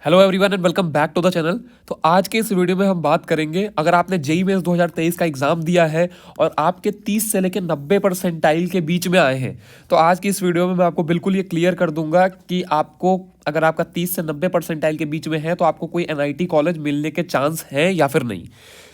Hello everyone and welcome back to the channel. तो आज के इस वीडियो में हम बात करेंगे, अगर आपने जेईई मेंस 2023 का एग्जाम दिया है और आपके 30 से लेकर 90 परसेंटाइल के बीच में आए हैं, तो आज की इस वीडियो में मैं आपको बिल्कुल ये क्लियर कर दूंगा कि आपको, अगर आपका 30 से 90 परसेंटाइल के बीच में है तो आपको कोई एनआईटी कॉलेज मिलने के चांस है या फिर नहीं।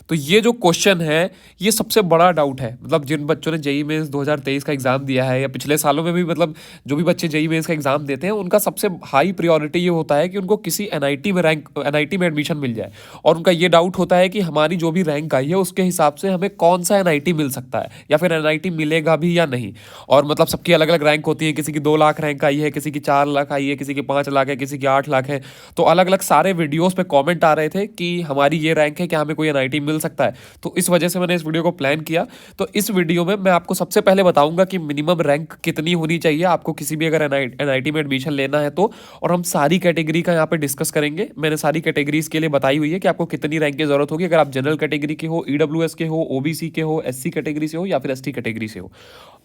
तो ये जो क्वेश्चन है, ये सबसे बड़ा डाउट है। मतलब जिन बच्चों ने जेईई मेंस 2023 का एग्जाम दिया है या पिछले सालों में भी, मतलब जो भी बच्चे जेईई मेंस का एग्जाम देते हैं, उनका सबसे हाई प्रायोरिटी ये होता है कि उनको किसी एनआईटी में एडमिशन मिल जाए। और उनका ये डाउट होता है कि हमारी जो भी रैंक आई है उसके हिसाब से हमें कौन सा एनआईटी मिल सकता है या फिर एनआईटी मिलेगा भी या नहीं। और मतलब सबकी अलग अलग रैंक होती है, किसी की 2 लाख रैंक आई है, किसी की 4 लाख आई है, किसी की 5 लाख है, किसी की 8 लाख है। तो अलग अलग सारे वीडियोस पे कमेंट आ रहे थे कि हमारी ये रैंक है, क्या हमें कोई एनआईटी मिल सकता है। तो इस वजह से मैंने इस वीडियो को प्लान किया। तो इस वीडियो में मैं आपको सबसे पहले बताऊंगा कि मिनिमम रैंक कितनी होनी चाहिए आपको किसी भी अगर एनआईटी में एडमिशन लेना है तो। और हम सारी कैटेगरी का यहाँ पे डिस्कस करेंगे। मैंने सारी कैटेगरीज के लिए बताई हुई है कि आपको कितनी रैंक की जरूरत होगी, अगर आप जनरल कैटेगरी के हो, ईडब्ल्यूएस के हो, ओबीसी के हो, एससी कैटेगरी से हो या फिर एसटी कैटेगरी से हो।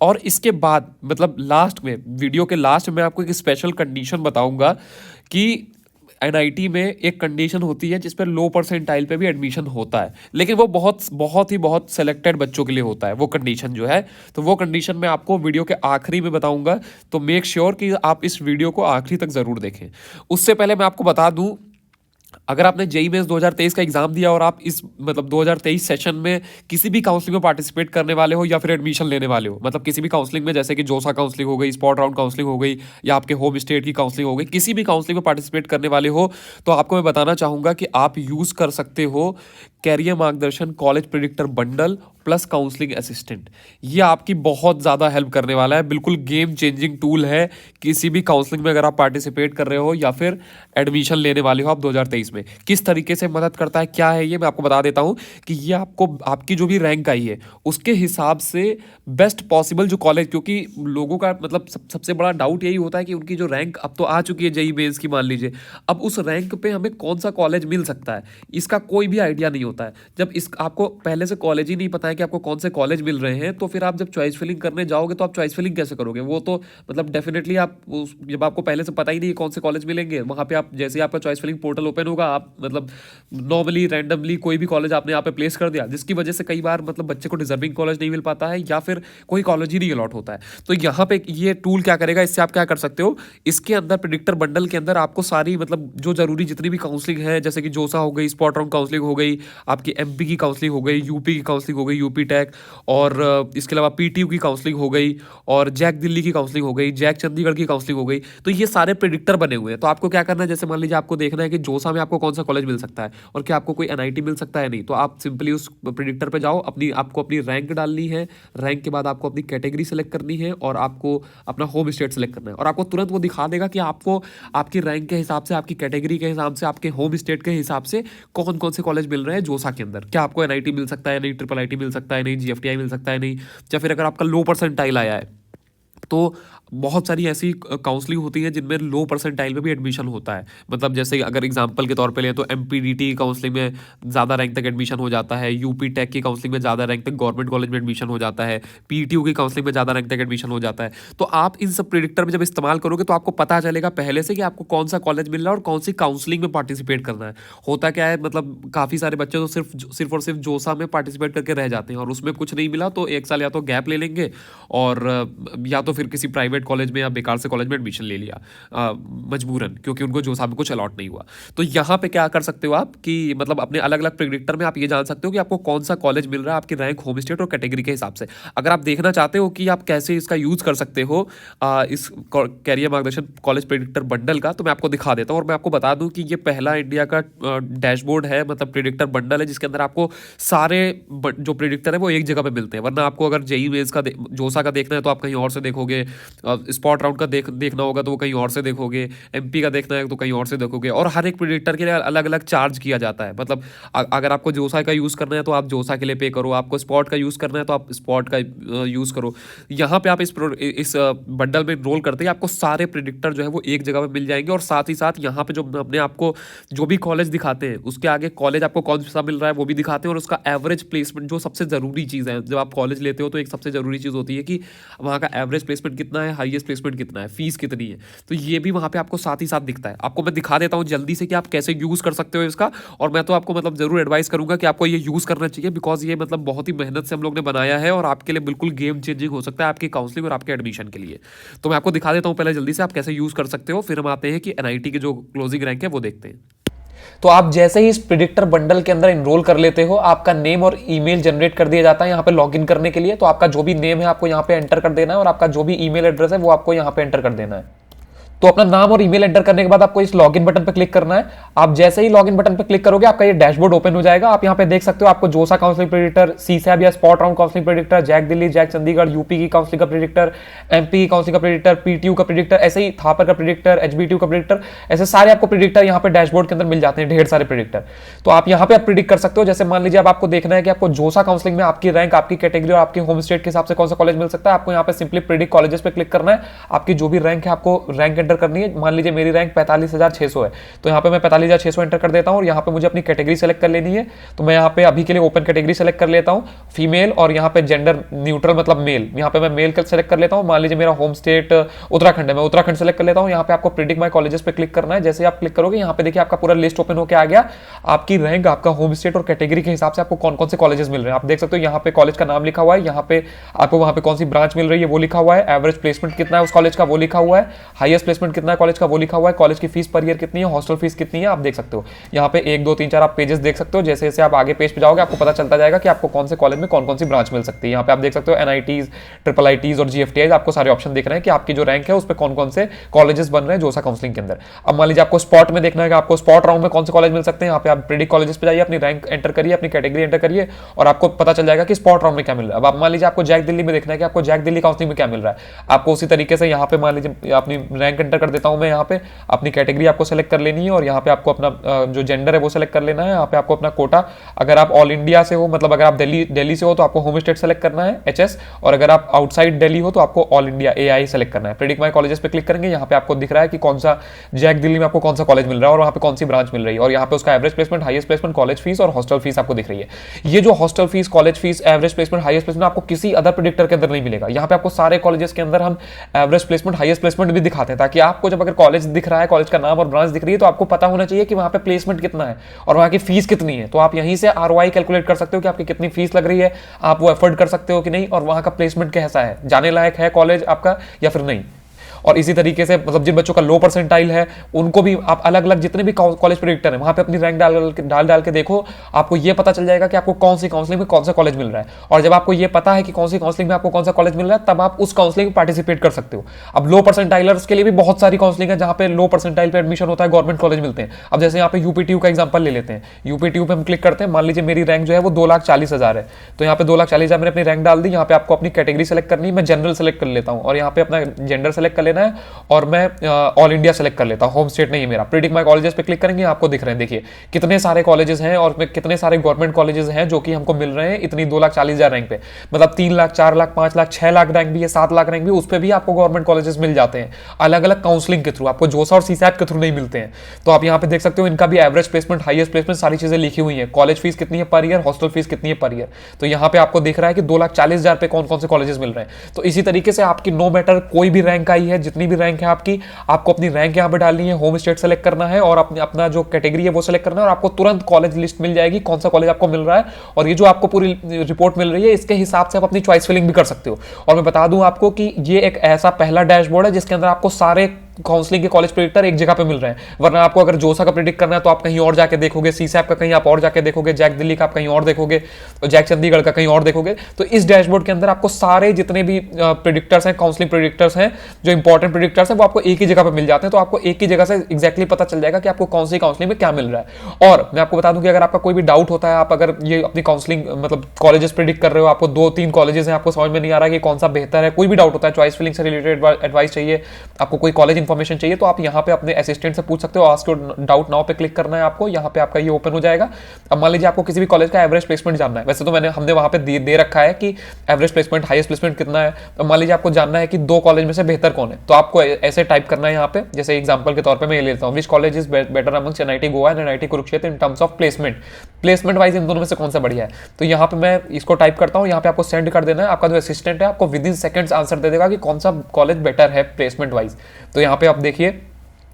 और इसके बाद मतलब लास्ट में, वीडियो के लास्ट में आपको एक स्पेशल कंडीशन बताऊंगा कि एनआईटी में एक कंडीशन होती है जिस पर लो परसेंटाइल पे भी एडमिशन होता है, लेकिन वो बहुत सेलेक्टेड बच्चों के लिए होता है वो कंडीशन जो है। तो वो कंडीशन मैं आपको वीडियो के आखिरी में बताऊंगा। तो मेक श्योर कि आप इस वीडियो को आखिरी तक जरूर देखें। उससे पहले मैं आपको बता दूं, अगर आपने जेईई मेंस 2023 का एग्जाम दिया और आप इस मतलब 2023 सेशन में किसी भी काउंसलिंग में पार्टिसिपेट करने वाले हो या फिर एडमिशन लेने वाले हो, मतलब किसी भी काउंसलिंग में, जैसे कि जोसा काउंसलिंग हो गई, स्पॉट राउंड काउंसलिंग हो गई, या आपके होम स्टेट की काउंसलिंग हो गई, किसी भी काउंसलिंग में पार्टिसिपेट करने वाले हो, तो आपको मैं बताना चाहूंगा कि आप यूज कर सकते हो कैरियर मार्गदर्शन college predictor bundle plus counselling assistant. ये आपकी बहुत ज़्यादा हेल्प करने वाला है, बिल्कुल गेम चेंजिंग टूल है किसी भी काउंसलिंग में अगर आप पार्टिसिपेट कर रहे हो या फिर एडमिशन लेने वाले हो आप 2023 में। किस तरीके से मदद करता है, क्या है, ये मैं आपको बता देता हूँ कि ये आपको आपकी जो भी रैंक आई है उसके हिसाब से बेस्ट पॉसिबल जो कॉलेज, क्योंकि लोगों का मतलब सबसे बड़ा डाउट यही होता है कि उनकी जो रैंक अब तो आ चुकी है जेईई मेंस की, मान लीजिए, अब उस रैंक पे हमें कौन सा कॉलेज मिल सकता है इसका कोई भी आइडिया नहीं होता है। जब इस आपको पहले से कॉलेज ही नहीं पता है कि आपको कौन से कॉलेज मिल रहे हैं, तो फिर आप जब चॉइस फिलिंग करने जाओगे तो आप चॉइस फिलिंग कैसे करोगे? वो तो मतलब डेफिनेटली आप जब आपको पहले से पता ही नहीं कौन से कॉलेज मिलेंगे, वहां पे आप जैसे ही आपका चॉइस फिलिंग पोर्टल ओपन होगा, आप मतलब नॉर्मली रैंडमली कोई भी कॉलेज आपने यहाँ पे प्लेस कर दिया, जिसकी वजह से कई बार मतलब बच्चे को डिजर्विंग कॉलेज नहीं मिल पाता है या फिर कोई कॉलेज ही नहीं अलॉट होता है। तो यहाँ पे ये टूल क्या करेगा, इससे आप क्या कर सकते हो, इसके अंदर प्रिडिक्टर बंडल के अंदर आपको सारी मतलब जो जरूरी जितनी भी काउंसलिंग है, जैसे कि जोसा हो गई, स्पॉट राउंड काउंसलिंग हो गई, आपकी एमपी की काउंसलिंग हो गई, यूपी की काउंसलिंग हो गई, यूपी टेक, और इसके अलावा पीटीयू की काउंसलिंग हो गई, और जैक दिल्ली की काउंसलिंग हो गई, जैक चंडीगढ़ की काउंसलिंग हो गई। तो ये सारे प्रिडिक्टर बने हुए हैं। तो आपको क्या करना है, जैसे मान लीजिए आपको देखना है कि जोसा में आपको कौन सा कॉलेज मिल सकता है और क्या आपको कोई एनआईटी मिल सकता है नहीं, तो आप सिंपली उस प्रिडिक्टर पे जाओ, आपको अपनी रैंक डालनी है, रैंक के बाद आपको अपनी कैटेगरी सेलेक्ट करनी है और आपको अपना होम स्टेट सेलेक्ट करना है, और आपको तुरंत वो दिखा देगा कि आपको आपकी रैंक के हिसाब से, आपकी कैटेगरी के हिसाब से, आपके होम स्टेट के हिसाब से कौन कौन से कॉलेज मिल रहे हैं जोसा के अंदर। क्या आपको एनआईटी मिल सकता है नहीं, ट्रिपल आईटी मिल सकता है नहीं, जीएफटीआई मिल सकता है नहीं, या फिर अगर आपका लो परसेंटाइल आया है तो बहुत सारी ऐसी काउंसलिंग होती है जिनमें लो परसेंटाइल में भी एडमिशन होता है। मतलब जैसे अगर एग्जांपल के तौर पे लें तो एमपीडीटी की काउंसलिंग में ज़्यादा रैंक तक एडमिशन हो जाता है, यूपी टेक की काउंसलिंग में ज़्यादा रैंक तक गवर्नमेंट कॉलेज में एडमिशन हो जाता है, पीटीयू की काउंसलिंग में ज़्यादा रैंक तक एडमिशन हो जाता है। तो आप इन सब प्रिडिक्टर में जब इस्तेमाल करोगे तो आपको पता चलेगा पहले से कि आपको कौन सा कॉलेज मिल रहा है और कौन सी काउंसलिंग में पार्टिसिपेट करना है। होता क्या है, मतलब काफ़ी सारे बच्चे तो सिर्फ और सिर्फ जोसा में पार्टिसिपेट करके रह जाते हैं और उसमें कुछ नहीं मिला तो 1 साल या तो गैप ले लेंगे, और या तो फिर किसी प्राइवेट कॉलेज में या बेकार से कॉलेज में एडमिशन ले लिया मजबूरन, क्योंकि उनको जोसा में कुछ अलॉट नहीं हुआ। तो यहाँ पे क्या कर सकते हो आप कि मतलब अपने अलग अलग प्रिडिक्टर में आप ये जान सकते हो कि आपको कौन सा कॉलेज मिल रहा है आपकी रैंक, होम स्टेट और कैटेगरी के हिसाब से। अगर आप देखना चाहते हो कि आप कैसे इसका यूज कर सकते हो इस कैरियर मार्गदर्शन कॉलेज प्रिडिक्टर बंडल का, तो मैं आपको दिखा देता हूँ। और मैं आपको बता दूं कि ये पहला इंडिया का डैशबोर्ड है, मतलब प्रिडिक्टर बंडल है, जिसके अंदर आपको सारे जो प्रिडिक्टर है वो एक जगह पे मिलते हैं। वरना आपको अगर जेईई मेंस का जोसा का देखना है तो आप कहीं और से देखोगे, स्पॉट राउंड का देखना होगा तो वो कहीं और से देखोगे, एमपी का देखना है तो कहीं और से देखोगे, और हर एक प्रिडिक्टर के लिए अलग अलग चार्ज किया जाता है। मतलब अगर आपको जोसा का यूज़ करना है तो आप जोसा के लिए पे करो, आपको स्पॉट का यूज़ करना है तो आप स्पॉट का यूज़ करो। यहाँ पे आप इस बंडल में रोल करते हैं आपको सारे प्रिडिक्टर जो है वो एक जगह पे मिल जाएंगे, और साथ ही साथ यहाँ पे जो अपने आपको जो भी कॉलेज दिखाते हैं उसके आगे कॉलेज आपको कौन सा मिल रहा है वो भी दिखाते हैं, और उसका एवरेज प्लेसमेंट जो सबसे ज़रूरी चीज़ है। जब आप कॉलेज लेते हो तो एक सबसे ज़रूरी चीज़ होती है कि वहाँ का एवरेज प्लेसमेंट कितना है, हाईएस्ट प्लेसमेंट कितना है, फीस कितनी है, तो ये भी वहाँ पे आपको साथ ही साथ दिखता है। आपको मैं दिखा देता हूँ जल्दी से कि आप कैसे यूज़ कर सकते हो इसका, और मैं तो आपको मतलब ज़रूर एडवाइस करूँगा कि आपको ये यूज़ करना चाहिए, बिकॉज ये मतलब बहुत ही मेहनत से हम लोग ने बनाया है और आपके लिए बिल्कुल गेम चेंजिंग हो सकता है आपकी काउंसलिंग और आपके एडमिशन के लिए। तो मैं आपको दिखा देता हूँ पहले जल्दी से आप कैसे यूज़ कर सकते हो, फिर हम आते हैं कि एनआईटी की जो क्लोजिंग रैंक है वो देखते हैं। तो आप जैसे ही इस प्रिडिक्टर बंडल के अंदर इनरोल कर लेते हो, आपका नेम और ईमेल जनरेट कर दिया जाता है यहाँ पे लॉगिन करने के लिए। तो आपका जो भी नेम है आपको यहाँ पे एंटर कर देना है और आपका जो भी ईमेल एड्रेस है वो आपको यहाँ पे एंटर कर देना है। तो अपना नाम और ईमेल एंटर करने के बाद आपको इस लॉगिन बटन पर क्लिक करना है। आप जैसे ही लॉगिन बटन पर क्लिक करोगे आपका ये डैशबोर्ड ओपन हो जाएगा। आप यहाँ पे देख सकते हो आपको जोसा काउंसलिंग प्रेडिक्टर, सीसैब या spot round counselling predictor, JAC Delhi, JAC Chandigarh, UP की काउंसलिंग का प्रेडिक्टर, एमपी की काउंसलिंग का प्रेडिक्टर, पीटीयू का प्रेडिक्टर, ऐसे ही थापर का प्रेडिक्टर, एचबीटीयू का प्रेडिक्टर, ऐसे सारे आपको प्रेडिक्टर यहाँ पे डैशबोर्ड के अंदर मिल जाते हैं, ढेर सारे प्रेडिक्टर। तो आप यहाँ पे आप प्रिडिक्ट कर सकते हो। जैसे मान लीजिए अब आपको देखना है कि आपको जोसा काउंसलिंग में आपकी रैंक, आपकी कैटेगरी और आपके होम स्टेट के हिसाब से कौन सा कॉलेज मिल सकता है। आपको यहाँ पे सिंपली प्रिडिक्ट कॉलेजेस पे क्लिक करना है। आपकी जो भी रैंक है आपको रैंक एंटर करनी है। मान लीजिए मेरी रैंक 45,600 है, तो यहाँ पे मैं 45,600 एंटर कर देता हूँ और यहाँ पे मुझे अपनी कैटेगरी सेलेक्ट कर लेनी है। तो मैं यहाँ पे अभी के लिए ओपन कैटेगरी सेलेक्ट कर लेता हूँ, फीमेल, और यहाँ पे जेंडर न्यूट्रल मतलब मेल, यहाँ पे मैं मेल सेलेक्ट कर लेता हूँ। मान लीजिए मेरा होम स्टेट उत्तराखंड है, मैं उत्तराखंड सेलेक्ट कर लेता हूँ। यहाँ पे आपको प्रिडिक्ट माई कॉलेजेस पे क्लिक करना है। जैसे आप क्लिक करोगे यहाँ पे देखिए आपका पूरा लिस्ट ओपन होकर आ गया। आपकी रैंक, आपका होम स्टेट और कैटेगरी के हिसाब से आपको कौन कौन से कॉलेजेस मिल रहे हैं आप देख सकते हो। यहाँ पे कॉलेज का नाम लिखा हुआ है, यहाँ पे आपको वहाँ पे कौन सी ब्रांच मिल रही है वो लिखा हुआ है, एवरेज प्लेसमेंट कितना है उस कॉलेज का वो लिखा हुआ है, हाईएस्ट प्लेसमेंट कितना है कॉलेज का वो लिखा हुआ है, कॉलेज की फीस पर ईयर कितनी है, हॉस्टल फीस कितनी है आप देख सकते हो। यहाँ पे 1 2 3 4 आप पेजेस देख सकते हो। जैसे जैसे आप आगे पेज पे जाओगे आपको पता चलता जाएगा कि आपको कौन से कॉलेज में कौन कौन सी ब्रांच मिल सकती है। यहाँ पे आप देख सकते हो एनआईटीज, ट्रिपल आईटीज और जीएफटीआईज, आपको सारे ऑप्शन दिख रहे हैं कि आपकी जो रैंक है उस पर कौन कौन से कॉलेजेस बन रहे हैं जोसा काउंसलिंग के अंदर। अब मान लीजिए आपको स्पॉट में देखना है कि आपको स्पॉट राउंड में कौन से कॉलेज मिल सकते हैं। यहाँ पे आप प्रेडिक्ट कॉलेजेस पे जाइए, अपनी रैंक एंटर करिए, अपनी कैटेगरी एंटर करिए और आपको पता चल जाएगा कि स्पॉट राउंड में क्या मिल रहा है। अब आप मान लीजिए आपको जैक दिल्ली में देखना है कि आपको जैक दिल्ली काउंसलिंग में क्या मिल रहा है। आपको उसी तरीके से यहाँ पे मान लीजिए अपनी रैंक एंटर कर देता हूँ मैं, यहाँ पे अपनी कैटेगरी आपको सेलेक्ट कर लेनी है और यहाँ पे आपको अपना जो जेंडर है वो सेलेक्ट कर लेना है। यहाँ पे आपको अपना कोटा, अगर आप ऑल इंडिया से हो मतलब अगर आप दिल्ली से हो तो आपको होम स्टेट सेलेक्ट करना है एचएस, और अगर आप आउटसाइड दिल्ली हो तो आपको ऑल इंडिया एआई सेलेक्ट करना है। प्रेडिक्ट माई कॉलेजेस पे क्लिक करेंगे, यहाँ पे आपको दिख रहा है कि कौन सा जैक दिल्ली में आपको कौन सा कॉलेज मिल रहा है और वहाँ पे कौन सी ब्रांच मिल रही है और यहाँ पे उसका average placement, highest placement, college fees और हॉस्टल फीस आपको दिख रही है। ये जो hostel fees, college fees, average placement, highest placement आपको किसी अदर प्रेडिक्टर के अंदर नहीं मिलेगा। यहाँ पे आपको सारे कॉलेजेस के अंदर हम एवरेज प्लेसमेंट, हाईएस्ट प्लेसमेंट भी दिखाते हैं, ताकि आपको जब अगर कॉलेज दिख रहा है, कॉलेज का नाम और ब्रांच दिख रही है तो आपको पता होना चाहिए कि वहाँ पे प्लेसमेंट कितना है और वहाँ की फीस कितनी है। तो आप यहीं से आरओआई कैलकुलेट कर सकते हो कि आपकी कितनी फीस लग रही है, आप वो एफर्ट कर सकते हो कि नहीं, और वहाँ का प्लेसमेंट कैसा है, जाने लायक है कॉलेज आपका या फिर नहीं। और इसी तरीके से मतलब जिन बच्चों का लो परसेंटाइल है उनको भी आप अलग अलग जितने भी कॉलेज प्रेडिक्टर है वहां पे अपनी रैंक डाल के देखो, आपको ये पता चल जाएगा कि आपको कौन सी काउंसलिंग में कौन सा कॉलेज मिल रहा है। और जब आपको ये पता है कि कौन सी काउंसलिंग में आपको कौन सा कॉलेज मिल रहा है तब आप उस काउंसलिंग में पार्टिसिपेट कर सकते हो। अब लो परसेंटाइलर्स के लिए भी बहुत सारी काउंसलिंग है जहां पे लो परसेंटाइल पे एडमिशन होता है, गवर्नमेंट कॉलेज मिलते हैं। अब जैसे यहाँ पे यूपीटीयू का एग्जांपल ले लेते हैं, यूपीटीयू पे हम क्लिक करते हैं, मान लीजिए मेरी रैंक जो है वो 2,40,000 है, तो यहाँ पे 2,40,000 मैंने अपनी रैंक डाल दी। यहाँ पे आपको अपनी कैटेगरी सेलेक्ट करनी है, मैं जनरल सेलेक्ट कर लेता हूँ और यहाँ पे अपना जेंडर सेलेक्ट कर लेना है और मैं ऑल इंडिया सेलेक्ट कर लेता हूं, होम स्टेट नहीं है मेरा। प्रेडिक्ट माई कॉलेजेस पे क्लिक करेंगे, आपको दिख रहे हैं देखिए कितने सारे कॉलेजेस हैं और कितने सारे गवर्नमेंट कॉलेजेस हैं जो कि हमको मिल रहे हैं इतनी 2,40,000 रैंक पे। मतलब 3 लाख, 4 लाख, 5 लाख, 6 लाख रैंक भी है, 7 लाख रैंक भी, उस पर भी आपको गवर्नमेंट कॉलेजेस मिल जाते हैं अलग अलग काउंसलिंग के थ्रू। आपको जोसा और सीसैप के थ्रू नहीं मिलते हैं। तो आप यहाँ पे देख सकते हो इनका भी एवरेज प्लेसमेंट, हाईएस्ट प्लेसमेंट सारी चीजें लिखी हुई है, कॉलेज फीस कितनी है पर ईयर, हॉस्टल फीस कितनी है पर ईयर। तो यहाँ पे आपको दिख रहा है कि 2,40,000 पे कौन कौन से कॉलेजेस मिल रहे हैं। तो इसी तरीके से आपकी नो मैटर कोई भी रैंक आई है, जितनी भी रैंक है आपकी, आपको अपनी रैंक यहाँ पे डालनी है, होम स्टेट सेलेक्ट करना है और अपना जो कैटेगरी है वो सेलेक्ट करना है और आपको तुरंत कॉलेज लिस्ट मिल जाएगी, कौन सा कॉलेज आपको मिल रहा है। और ये जो आपको पूरी रिपोर्ट मिल रही है इसके हिसाब से आप अपनी चॉइस फिलिंग भी कर सकते हो। और मैं बता दूं आपको कि ये एक ऐसा पहला डैशबोर्ड है जिसके अंदर आपको सारे काउंसलिंग के कॉलेज प्रेडिक्टर एक जगह पे मिल रहे हैं। वरना आपको अगर जोसा का प्रेडिक्ट करना है तो आप कहीं और जाके देखोगे, सीसैप का कहीं आप और जाके देखोगे, जैक दिल्ली का आप कहीं और देखोगे, तो जैक चंडीगढ़ का कहीं और देखोगे। तो इस डैशबोर्ड के अंदर आपको सारे जितने भी प्रेडिक्टर्स हैं, काउंसलिंग प्रेडिक्टर्स हैं, जो इंपॉर्टेंट प्रेडिक्टर्स हैं, वो आपको एक ही जगह पे मिल जाते हैं। तो आपको एक ही जगह से एक्जैक्टली पता चल जाएगा कि आपको कौन सी काउंसलिंग में क्या मिल रहा है। और मैं आपको बता दूं कि अगर आपका कोई भी डाउट होता है, आप अगर ये अपनी काउंसलिंग मतलब कॉलेजेस प्रेडिक्ट कर रहे हो, आपको 2-3 कॉलेजेस हैं, आपको समझ में नहीं आ रहा कि कौन सा बेहतर है, कोई भी डाउट होता है, चॉइस फिलिंग से रिलेटेड एडवाइस चाहिए, आपको कोई कॉलेज इन्फॉर्मेशन चाहिए तो आप यहाँ पे अपने असिस्टेंट से पूछ सकते हो। आस्क योर डाउट नाउ पे क्लिक करना है आपको, यहाँ पे आपका ये ओपन हो जाएगा। अब मान लीजिए आपको किसी भी कॉलेज का एवरेज प्लेसमेंट जानना है, वैसे तो हमने वहाँ पे दे रखा है कि एवरेज प्लेसमेंट हाईएस्ट प्लेसमेंट कितना है। अब मान लीजिए आपको जानना है कि 2 कॉलेज में से बेहतर कौन है, तो आपको ऐसे टाइप करना है यहाँ पे। जैसे एग्जांपल के तौर पे मैं ये लेता हूँ, which college is better amongst NIT Goa and NIT Kurukshetra in terms of placement wise इन दोनों में से कौन सा बढ़िया है। तो यहाँ पे मैं इसको टाइप करता हूँ, यहाँ पे आपको सेंड कर देना है। आपका जो असिस्टेंट है आपको विद इन सेकंड्स आंसर दे देगा कि कौन सा कॉलेज बेटर है प्लेसमेंट वाइज। तो यहाँ पे आप देखिए,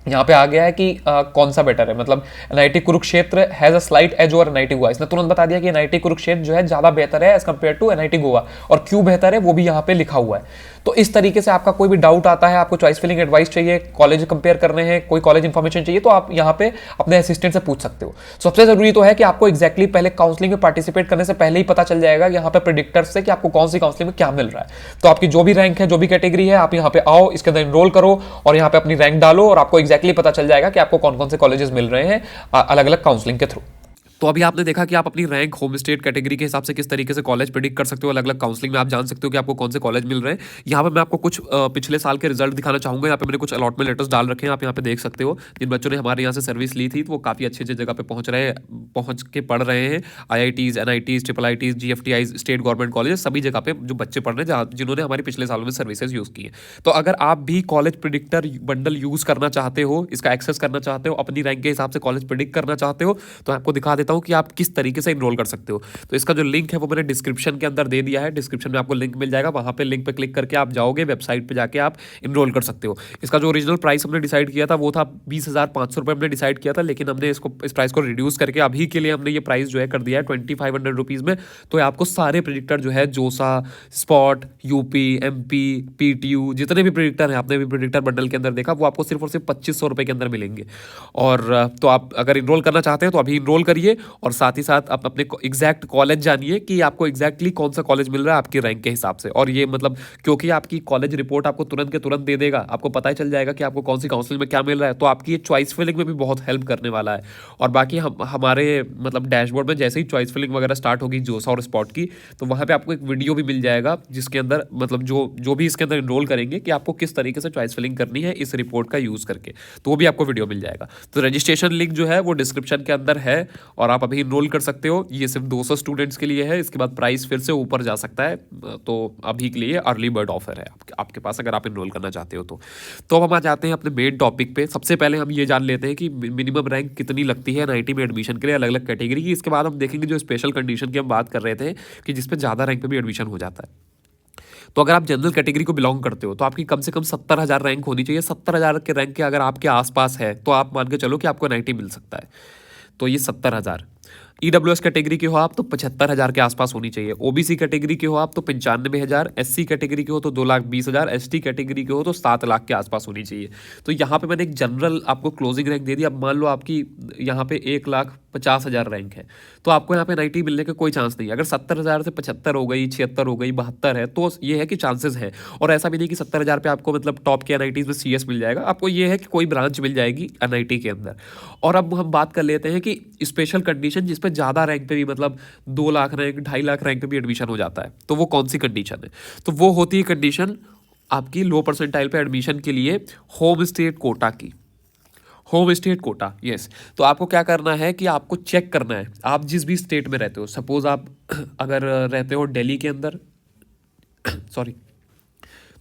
यहाँ पे आ गया है कि कौन सा बेटर है, मतलब NIT Kurukshetra has a slight edge over NIT Goa. इसने तुरंत बता दिया कि एनआईटी कुरुक्षेत्र जो है ज्यादा बेहतर है as compared to NIT Goa, और क्यों बेहतर है वो भी यहाँ पे लिखा हुआ है। तो इस तरीके से आपका कोई भी डाउट आता है, आपको चॉइस फिलिंग एडवाइस चाहिए, कॉलेज कंपेयर करने हैं, कोई कॉलेज इंफॉर्मेशन चाहिए, तो आप यहाँ पे अपने असिस्टेंट से पूछ सकते हो। सबसे जरूरी तो है कि आपको एक्जैक्टली पहले काउंसलिंग में पार्टिसिपेट करने से पहले ही पता चल जाएगा यहाँ पे प्रेडिक्टर्स से कि आपको कौन सी काउंसलिंग में क्या मिल रहा है। तो आपकी जो भी रैंक है, जो भी कैटेगरी है, आप यहाँ पे आओ, इसके अंदर एनरोल करो और यहाँ पे अपनी रैंक डालो और आपको एक्जैक्टली पता चल जाएगा कि आपको कौन कौन से कॉलेजेस मिल रहे हैं अलग अलग काउंसलिंग के थ्रू। तो अभी आपने देखा कि आप अपनी रैंक, होम स्टेट, कैटेगरी के हिसाब से किस तरीके से कॉलेज प्रेडिक्ट कर सकते हो। अलग अलग काउंसलिंग में आप जान सकते हो कि आपको कौन से कॉलेज मिल रहे हैं। यहाँ पे मैं आपको कुछ पिछले साल के रिजल्ट दिखाना चाहूंगा। यहाँ पे मैंने कुछ अलॉटमेंट लेटर्स डाल रखे हैं, आप यहाँ पे देख सकते हो। जिन बच्चों ने हमारे यहाँ से सर्विस ली थी तो वो काफ़ी अच्छी जगह पे पहुँच के पढ़ रहे हैं। IITs, NITs, IIITs, GFTIs, state government college, सभी जगह पे जो बच्चे पढ़ रहे हैं जिन्होंने हमारे पिछले सालों में सर्विसेज यूज़ की है। तो अगर आप भी कॉलेज प्रेडिक्टर बंडल यूज़ करना चाहते हो, इसका एक्सेस करना चाहते हो, अपनी रैंक के हिसाब से कॉलेज प्रेडिक्ट करना चाहते हो, तो आपको दिखा देता हूँ कि आप किस तरीके से इनरोल कर सकते हो। तो इसका जो लिंक है वो मैंने डिस्क्रिप्शन के अंदर दे दिया है। डिस्क्रिप्शन में आपको लिंक मिल जाएगा, वहां पे लिंक पे क्लिक करके आप जाओगे, वेबसाइट पे जाके आप इनरोल कर सकते हो। इसका जो ओरिजिनल प्राइस हमने डिसाइड किया था वो था 20,500 रुपये हमने डिसाइड किया था, लेकिन हमने इस प्राइस को रिड्यूस करके अभी के लिए हमने ये प्राइस जो है कर दिया है 2500 रुपीज़ में। तो आपको सारे प्रेडिक्टर जो है, जोसा, स्पॉट, यूपी, MP, PTU, जितने भी प्रेडिक्टर हैं, आपने भी प्रेडिक्टर बंडल के अंदर देखा, वो आपको सिर्फ और सिर्फ 2500 रुपये के अंदर मिलेंगे। और तो आप अगर इनरोल करना चाहते हैं तो अभी इनरोल करिए, और साथ ही साथ आप अपने एग्जैक्ट कॉलेज जानिए कि आपको एग्जैक्टली कौन सा कॉलेज मिल रहा है आपकी रैंक के हिसाब से। और ये मतलब क्योंकि आपकी कॉलेज रिपोर्ट आपको तुरंत के तुरंत दे देगा, आपको पता ही चल जाएगा कि आपको कौन सी काउंसलिंग में क्या मिल रहा है, तो आपकी ये चॉइस फिलिंग में भी बहुत हेल्प करने वाला है। और बाकी हमारे मतलब डैशबोर्ड में जैसे ही चॉइस फिलिंग वगैरह स्टार्ट होगी जोसा और स्पॉट की, तो वहाँ पे आपको एक वीडियो भी मिल जाएगा जिसके अंदर मतलब जो भी इसके अंदर इनरोल करेंगे कि आपको किस तरीके से चॉइस फिलिंग करनी है इस रिपोर्ट का यूज़ करके, तो वो भी आपको वीडियो मिल जाएगा। तो रजिस्ट्रेशन लिंक जो है वो डिस्क्रिप्शन के अंदर है और आप अभी इनरोल कर सकते हो। ये सिर्फ 200 स्टूडेंट्स के लिए है, इसके बाद प्राइस फिर से ऊपर जा सकता है। तो अभी के लिए अर्ली बर्ड ऑफर है आपके पास अगर आप इनरोल करना चाहते हो तो अब हम आ जाते हैं अपने मेन टॉपिक पे। सबसे पहले हम ये जान लेते हैं कि मिनिमम रैंक कितनी लगती है एनआईटी में एडमिशन के लिए अलग अलग कैटेगरी की। इसके बाद हम देखेंगे जो स्पेशल कंडीशन की हम बात कर रहे थे कि जिसपे ज़्यादा रैंक पे भी एडमिशन हो जाता है। तो अगर आप जनरल कैटेगरी को बिलोंग करते हो तो आपकी कम से कम 70,000 रैंक होनी चाहिए। 70,000 के रैंक के अगर आपके आसपास है तो आप मान के चलो कि आपको एनआईटी मिल सकता है। तो ये 70,000। EWS कैटेगरी के हो आप तो 75,000 के आसपास होनी चाहिए। OBC कैटेगरी के हो आप तो 95,000। SC कैटेगरी के हो तो 2,20,000। ST कैटेगरी के हो तो 7 लाख के आसपास होनी चाहिए। तो यहाँ पे मैंने एक जनरल आपको क्लोजिंग रैंक दे दी। अब मान लो आपकी यहाँ पे 1,50,000 रैंक है तो आपको यहाँ पे 90 मिलने का कोई चांस नहीं। अगर 70,000 से 75 हो गई, 76 हो गई, 72 है तो ये है कि चांसेस है। और ऐसा भी नहीं कि 70,000 पे आपको मतलब टॉप के NITs में CS मिल जाएगा, आपको ये है कि कोई ब्रांच मिल जाएगी NIT के अंदर। और अब हम बात कर लेते हैं कि स्पेशल कंडीशन जिस पे ज़्यादा रैंक पे भी मतलब 2 लाख रैंक, 2.5 लाख रैंक पे भी एडमिशन हो जाता है, तो वो कौन सी कंडीशन है? तो वो होती है कंडीशन आपकी लो परसेंटाइल पे एडमिशन के लिए होम स्टेट कोटा की। Home state quota, yes. तो आपको क्या करना है कि आपको चेक करना है आप जिस भी स्टेट में रहते हो। सपोज आप अगर रहते हो दिल्ली के अंदर सॉरी,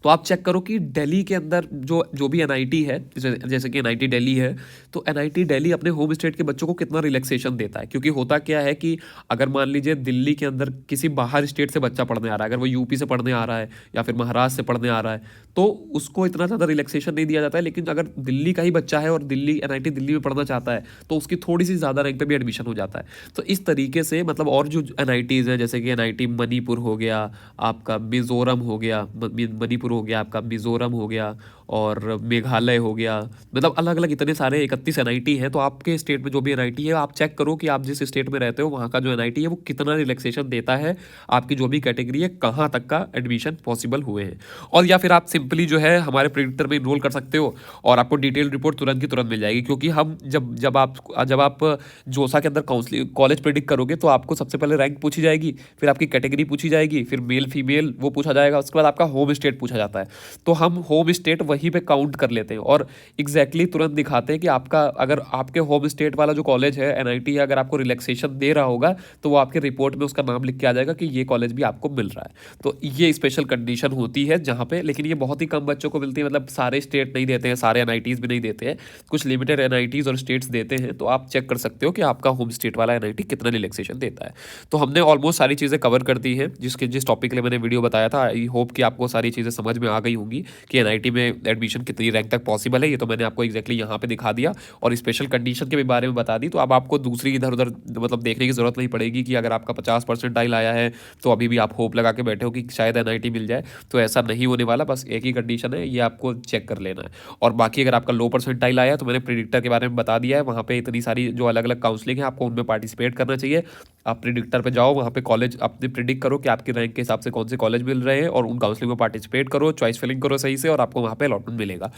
तो आप चेक करो कि दिल्ली के अंदर जो भी NIT है, जैसे कि NIT दिल्ली है, तो NIT दिल्ली अपने होम स्टेट के बच्चों को कितना रिलैक्सेशन देता है। क्योंकि होता क्या है कि अगर मान लीजिए दिल्ली के अंदर किसी बाहर स्टेट से बच्चा पढ़ने आ रहा है, अगर वो यूपी से पढ़ने आ रहा है या फिर महाराष्ट्र से पढ़ने आ रहा है, तो उसको इतना ज़्यादा रिलैक्सेशन नहीं दिया जाता है। लेकिन अगर दिल्ली का ही बच्चा है और NIT दिल्ली में पढ़ना चाहता है तो उसकी थोड़ी सी ज़्यादा रैंक पे भी एडमिशन हो जाता है। तो इस तरीके से मतलब और जो NITs हैं जैसे कि NIT मणिपुर हो गया, आपका मिज़ोरम हो गया, मणिपुर हो गया, आपका मिज़ोरम हो गया और मेघालय हो गया, मतलब अलग अलग इतने सारे 31 NIT हैं। तो आपके स्टेट में जो भी NIT है आप चेक करो कि आप जिस स्टेट में रहते हो वहाँ का जो NIT है वो कितना रिलैक्सेशन देता है, आपकी जो भी कैटेगरी है कहाँ तक का एडमिशन पॉसिबल हुए हैं। और या फिर आप सिंपली जो है हमारे प्रेडिक्टर में इनरोल कर सकते हो और आपको डिटेल रिपोर्ट तुरंत की तुरंत मिल जाएगी। क्योंकि हम जब आप जोसा के अंदर काउंसलिंग कॉलेज प्रेडिक्ट करोगे तो आपको सबसे पहले रैंक पूछी जाएगी, फिर आपकी कैटेगरी पूछी जाएगी, फिर मेल फीमेल वो पूछा जाएगा, उसके बाद आपका होम स्टेट पूछा जाता है, तो हम होम स्टेट वहीं पे काउंट कर लेते हैं और एग्जैक्टली तुरंत दिखाते हैं कि आपका, अगर आपके होम स्टेट वाला जो कॉलेज है एनआईटी, अगर आपको रिलैक्सेशन दे रहा होगा तो वो आपके रिपोर्ट में उसका नाम लिख के आ जाएगा कि ये कॉलेज भी आपको मिल रहा है। तो ये स्पेशल कंडीशन होती है जहाँ पे, लेकिन ये बहुत ही कम बच्चों को मिलती है, मतलब सारे स्टेट नहीं देते हैं, सारे एनआईटीज़ भी नहीं देते हैं, कुछ लिमिटेड एनआईटीज़ और स्टेट्स देते हैं। तो आप चेक कर सकते हो कि आपका होम स्टेट वाला एनआईटी कितना रिलैक्सेशन देता है। तो हमने ऑलमोस्ट सारी चीज़ें कवर कर दी हैं जिस टॉपिक के लिए मैंने वीडियो बताया था। आई होप कि आपको सारी चीज़ें समझ में आ गई होंगी कि एनआईटी में एडमिशन कितनी रैंक तक पॉसिबल है। ये तो मैंने आपको एग्जैक्टली यहाँ पे दिखा दिया और स्पेशल कंडीशन के भी बारे में बता दी। तो अब आपको दूसरी इधर उधर मतलब देखने की जरूरत नहीं पड़ेगी कि अगर आपका 50% आया है तो अभी भी आप होप लगा के बैठे हो कि शायद एनआईटी मिल जाए। तो ऐसा नहीं होने वाला, बस एक ही कंडीशन है, ये आपको चेक कर लेना है। और बाकी अगर आपका लो परसेंटाइल आया तो मैंने प्रिडिक्टर के बारे में बता दिया है, वहाँ पे इतनी सारी जो अलग अलग काउंसलिंग है आपको उनमें पार्टिसिपेट करना चाहिए। आप प्रिडिक्टर पे जाओ, वहाँ पे कॉलेज अपने प्रिडिक्ट करो कि आपकी रैंक के हिसाब से कौन से कॉलेज मिल रहे हैं और उन काउंसलिंग में पार्टिसिपेट करो, चॉइस फिलिंग करो सही से और आपको वहाँ पे अलॉटमेंट मिलेगा।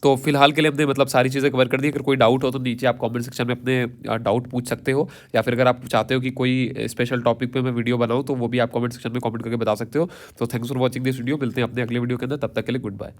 तो फिलहाल के लिए हमने मतलब सारी चीज़ें कवर कर दी। अगर कोई डाउट हो तो नीचे आप कमेंट सेक्शन में अपने डाउट पूछ सकते हो, या फिर अगर आप चाहते हो कि कोई स्पेशल टॉपिक पे मैं वीडियो बनाऊँ तो वो भी आप कमेंट सेक्शन में कमेंट करके बता सकते हो। तो thanks for watching this video, मिलते हैं अपने अगले वीडियो के अंदर, तब तक के लिए गुड बाय।